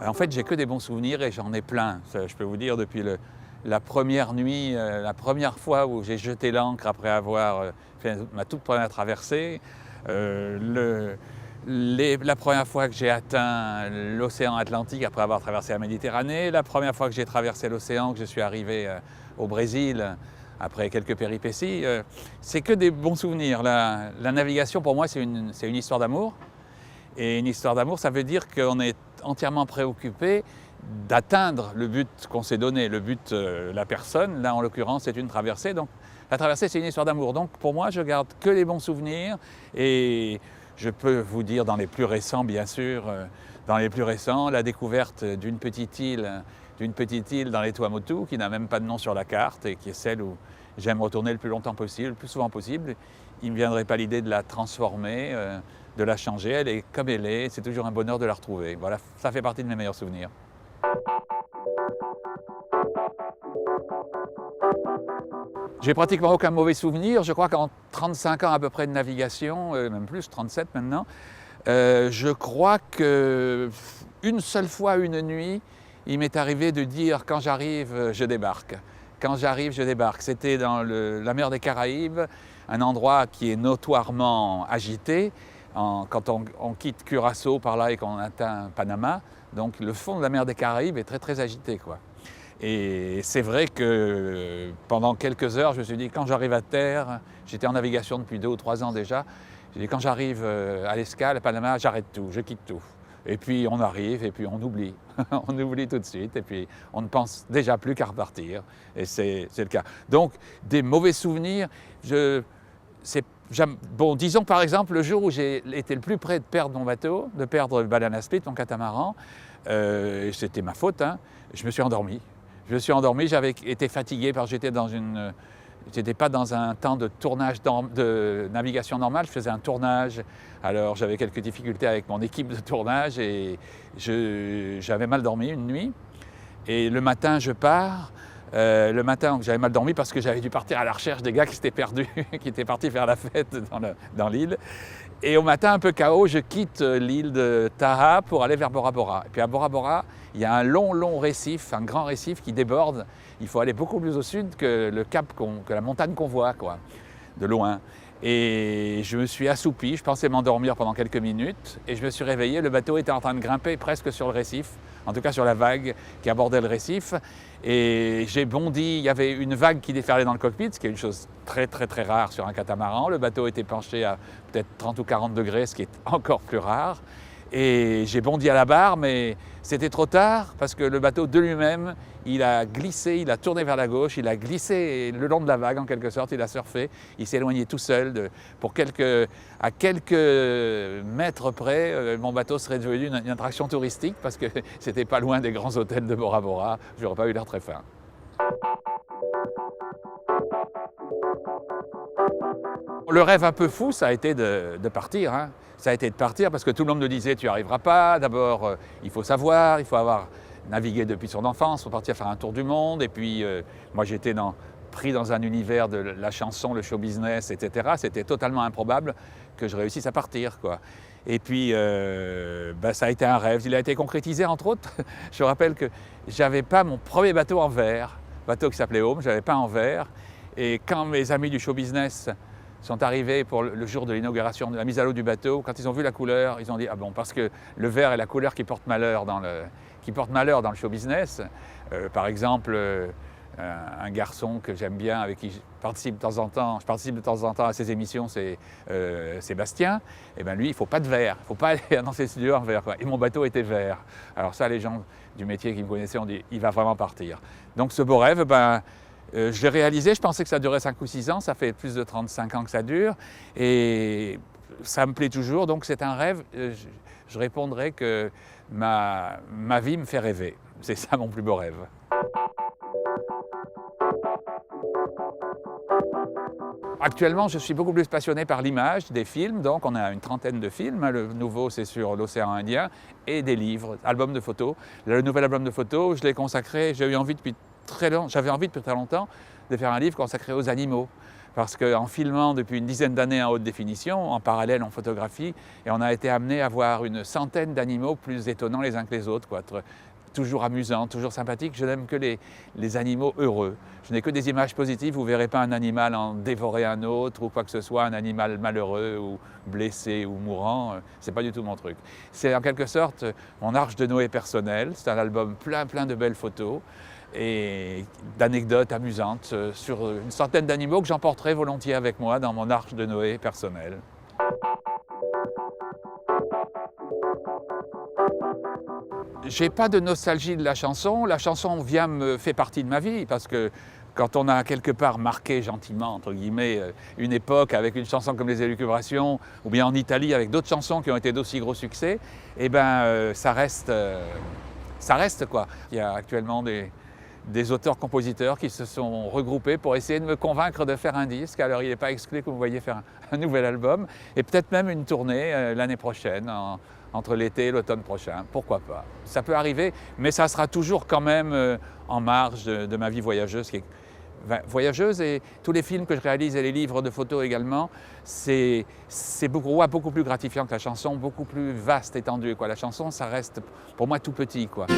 En fait, j'ai que des bons souvenirs et j'en ai plein. Ça, je peux vous dire, depuis la première nuit, la première fois où j'ai jeté l'ancre après avoir fait ma toute première traversée, la première fois que j'ai atteint l'océan Atlantique après avoir traversé la Méditerranée, la première fois que j'ai traversé l'océan, que je suis arrivé au Brésil après quelques péripéties, c'est que des bons souvenirs. La navigation, pour moi, c'est une histoire d'amour. Et une histoire d'amour, ça veut dire qu'on est entièrement préoccupé d'atteindre le but qu'on s'est donné, le but, la personne. Là, en l'occurrence, c'est une traversée. Donc, la traversée, c'est une histoire d'amour. Donc, pour moi, je garde que les bons souvenirs. Et je peux vous dire, dans les plus récents, bien sûr, dans les plus récents, la découverte d'une petite île dans les Tuamotu, qui n'a même pas de nom sur la carte et qui est celle où j'aime retourner le plus longtemps possible, le plus souvent possible. Il ne me viendrait pas l'idée de la transformer, de la changer. Elle est comme elle est, c'est toujours un bonheur de la retrouver. Voilà, ça fait partie de mes meilleurs souvenirs. J'ai pratiquement aucun mauvais souvenir. Je crois qu'en 35 ans à peu près de navigation, même plus, 37 maintenant, je crois qu'une seule fois, une nuit, il m'est arrivé de dire « quand j'arrive, je débarque ». Quand j'arrive, je débarque. C'était dans la mer des Caraïbes, un endroit qui est notoirement agité. Quand on quitte Curaçao par là et qu'on atteint Panama, donc le fond de la mer des Caraïbes est très très agité, quoi. Et c'est vrai que pendant quelques heures, je me suis dit, quand j'arrive à terre, j'étais en navigation depuis 2 ou 3 ans déjà, j'ai dit, quand j'arrive à l'escale, à Panama, j'arrête tout, je quitte tout. Et puis on arrive et puis on oublie, on oublie tout de suite et puis on ne pense déjà plus qu'à repartir. Et c'est le cas. Donc des mauvais souvenirs, bon, disons par exemple le jour où j'ai été le plus près de perdre mon bateau, de perdre le Banana Split, mon catamaran, c'était ma faute, hein, je me suis endormi. Je me suis endormi, j'avais été fatigué parce que j'étais pas dans un temps de tournage de navigation normale, je faisais un tournage, alors j'avais quelques difficultés avec mon équipe de tournage et j'avais mal dormi une nuit. Et le matin, je pars. Le matin, j'avais mal dormi parce que j'avais dû partir à la recherche des gars qui s'étaient perdus, qui étaient partis faire la fête dans l'île. Et au matin, un peu KO, je quitte l'île de Taha pour aller vers Bora Bora. Et puis à Bora Bora, il y a un long récif, un grand récif qui déborde. Il faut aller beaucoup plus au sud que le cap, que la montagne qu'on voit, quoi, de loin. Et je me suis assoupi, je pensais m'endormir pendant quelques minutes, et je me suis réveillé, le bateau était en train de grimper presque sur le récif, en tout cas sur la vague qui abordait le récif. Et j'ai bondi, il y avait une vague qui déferlait dans le cockpit, ce qui est une chose très rare sur un catamaran. Le bateau était penché à peut-être 30 ou 40 degrés, ce qui est encore plus rare. Et j'ai bondi à la barre, mais c'était trop tard parce que le bateau de lui-même, il a glissé, il a tourné vers la gauche, il a glissé le long de la vague en quelque sorte, il a surfé, il s'est éloigné tout seul. À quelques mètres près, mon bateau serait devenu une attraction touristique parce que c'était pas loin des grands hôtels de Bora Bora, j'aurais pas eu l'air très fin. Le rêve un peu fou, ça a été de partir, hein. Ça a été de partir parce que tout le monde me disait tu n'y arriveras pas, d'abord il faut savoir, il faut avoir navigué depuis son enfance, il faut partir faire un tour du monde. Et puis moi j'étais pris dans un univers de la chanson, le show business, etc. C'était totalement improbable que je réussisse à partir, quoi. Et puis ça a été un rêve, il a été concrétisé entre autres. Je me rappelle que j'avais pas mon premier bateau en verre, bateau qui s'appelait Home, je n'avais pas en verre. Et quand mes amis du show business sont arrivés pour le jour de l'inauguration, de la mise à l'eau du bateau, quand ils ont vu la couleur, ils ont dit « Ah bon, parce que le vert est la couleur qui porte malheur dans le show business. » Par exemple, un garçon que j'aime bien, avec qui je participe de temps en temps à ses émissions, c'est Sébastien. Et bien lui, il ne faut pas de verre, il ne faut pas aller dans ses studios en verre, quoi. Et mon bateau était vert. Alors ça, les gens du métier qui me connaissaient ont dit « Il va vraiment partir. » Donc ce beau rêve, je l'ai réalisé, je pensais que ça durait 5 ou 6 ans, ça fait plus de 35 ans que ça dure, et ça me plaît toujours, donc c'est un rêve. Je répondrai que ma vie me fait rêver, c'est ça mon plus beau rêve. Actuellement, je suis beaucoup plus passionné par l'image, des films, donc on a une trentaine de films. Le nouveau, c'est sur l'océan Indien, et des livres, albums de photos. Le nouvel album de photos, je l'ai consacré, j'avais envie depuis très longtemps de faire un livre consacré aux animaux. parce qu'en filmant depuis une dizaine d'années en haute définition, en parallèle en photographie, et on a été amené à voir une centaine d'animaux plus étonnants les uns que les autres, quoi. Toujours amusants, toujours sympathiques. Je n'aime que les animaux heureux. Je n'ai que des images positives. Vous ne verrez pas un animal en dévorer un autre ou quoi que ce soit, un animal malheureux ou blessé ou mourant. Ce n'est pas du tout mon truc. C'est en quelque sorte mon arche de Noé personnel. C'est un album plein de belles photos et d'anecdotes amusantes sur une centaine d'animaux que j'emporterai volontiers avec moi dans mon arche de Noé personnel. J'ai pas de nostalgie de la chanson fait partie de ma vie parce que quand on a quelque part marqué gentiment, entre guillemets, une époque avec une chanson comme Les Élucubrations ou bien en Italie avec d'autres chansons qui ont été d'aussi gros succès, eh ben ça reste quoi. Il y a actuellement des auteurs-compositeurs qui se sont regroupés pour essayer de me convaincre de faire un disque. Alors il n'est pas exclu que vous voyez faire un nouvel album et peut-être même une tournée l'année prochaine, entre l'été et l'automne prochain. Pourquoi pas? Ça peut arriver, mais ça sera toujours quand même en marge de ma vie voyageuse. Voyageuse et tous les films que je réalise et les livres de photos également, c'est beaucoup plus gratifiant que la chanson, beaucoup plus vaste, étendue, quoi. La chanson, ça reste pour moi tout petit, quoi.